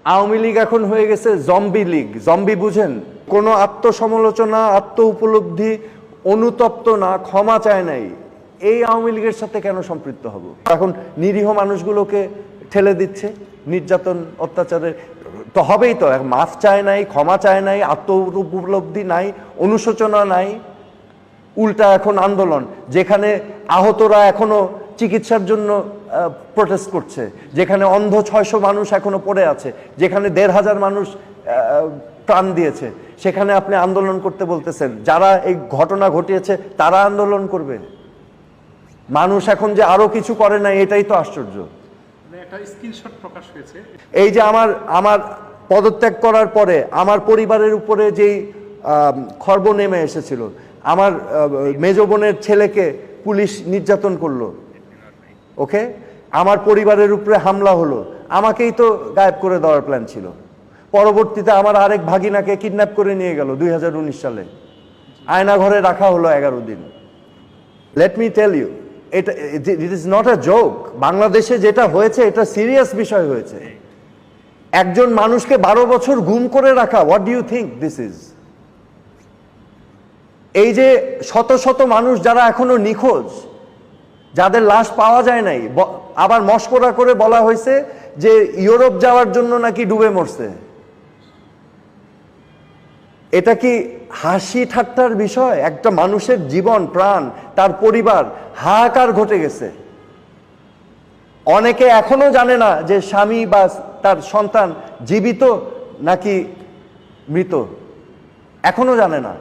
আওয়ামী লীগ এখন হয়ে গেছে জম্বি লীগ। জম্বি বুঝেন? কোনো আত্মসমালোচনা, আত্ম উপলব্ধি, অনুতপ্ত না, ক্ষমা চায় নাই। এই আওয়ামী লীগের সাথে কেন সম্পৃক্ত হব? এখন নিরীহ মানুষগুলোকে ঠেলে দিচ্ছে নির্যাতন, অত্যাচারে। তো হবেই তো। মাফ চায় নাই, ক্ষমা চায় নাই, আত্ম উপলব্ধি নাই, অনুশোচনা নাই, উল্টা এখন আন্দোলন। যেখানে আহতরা এখনো চিকিৎসার জন্য প্রোটেস্ট করছে, যেখানে অন্ধ 600 মানুষ এখনো পড়ে আছে, যেখানে 1500 মানুষ প্রাণ দিয়েছে, সেখানে আপনি আন্দোলন করতে বলতেছেন। যারা এই ঘটনা ঘটিয়েছে তারা আন্দোলন করবে। মানুষ এখন যে আরো কিছু করে না, এটাই তো আশ্চর্য। একটা স্ক্রিনশট প্রকাশ হয়েছে। এই যে আমার পদত্যাগ করার পরে আমার পরিবারের উপরে যেই খর্ব নেমে এসেছিল, আমার মেজ বোনের ছেলেকে পুলিশ নির্যাতন করলো, ওকে, আমার পরিবারের উপরে হামলা হলো, আমাকেই তো গায়েব করে দেওয়ার প্ল্যান ছিল। পরবর্তীতে আমার আরেক ভাগিনাকে কিডন্যাপ করে নিয়ে গেল 2019 সালে, আয়না ঘরে রাখা হলো 11 দিন। Let me tell you, it is not a joke. বাংলাদেশে যেটা হয়েছে এটা সিরিয়াস বিষয় হয়েছে। একজন মানুষকে 12 বছর গুম করে রাখা, what do you think this is? এই যে শত শত মানুষ যারা এখনো নিখোঁজ, যাদের লাশ পাওয়া যায় নাই, আবার মশকরা করে বলা হয়েছে যে ইউরোপ যাওয়ার জন্য নাকি ডুবে মরছে। এটা কি হাসি ঠাট্টার বিষয়? একটা মানুষের জীবন, প্রাণ, তার পরিবার, হাহাকার ঘটে গেছে। অনেকে এখনো জানে না যে স্বামী বা তার সন্তান জীবিত নাকি মৃত, এখনো জানে না।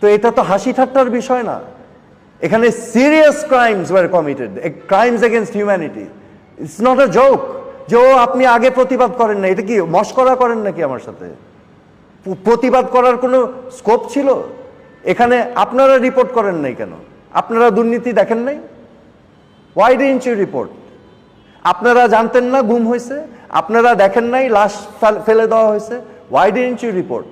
তো এটা তো হাসি ঠাট্টার বিষয় না। এখানে serious crimes were committed, crimes against humanity. It's not a joke. যে আপনি আগে প্রতিবাদ করেন না, এটা কি মশকরা করেন নাকি আমার সাথে? প্রতিবাদ করার কোনো স্কোপ ছিল এখানে? আপনারা রিপোর্ট করেন নাই কেন? আপনারা দুর্নীতি দেখেন নাই? Why didn't you report? আপনারা জানতেন না গুম হয়েছে? আপনারা দেখেন নাই লাশ ফেলে দেওয়া হয়েছে? Why didn't you report?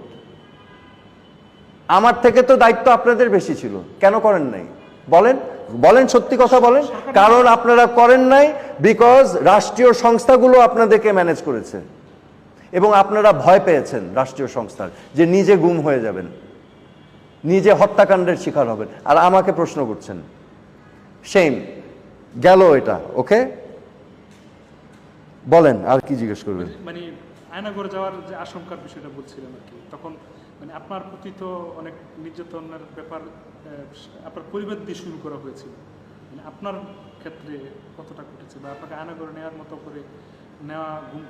আমার থেকে তো দায়িত্ব আপনাদের বেশি ছিল, কেন করেন নাই? বলেন, বলেন, সত্যি কথা বলেন। কারণ আপনারা করেন নাই বিকজ রাষ্ট্রীয় সংস্থাগুলো আপনাদেরকে ম্যানেজ করেছে এবং আপনারা ভয় পেয়েছেন রাষ্ট্রীয় সংস্থার, যে নিজে গুম হয়ে যাবেন, নিজে হত্যাকাণ্ডের শিকার হবেন, আর আমাকে প্রশ্ন করছেন। সেইম গেল এটা। ওকে, বলেন আর কি জিজ্ঞেস করবেন? মানে আয়নাঘর যাওয়ার যে আশঙ্কার বিষয়টা বলছিলাম আর কি, তখন মানে আপনার প্রতি তো অনেক নির্যাতনের ব্যাপার আপনার পরিবার দিয়ে শুরু করা হয়েছিল। মানে আপনার ক্ষেত্রে কতটা ঘটেছে, বা আপনাকে আয়নাঘরে নেওয়ার মতো করে নেওয়া, গুম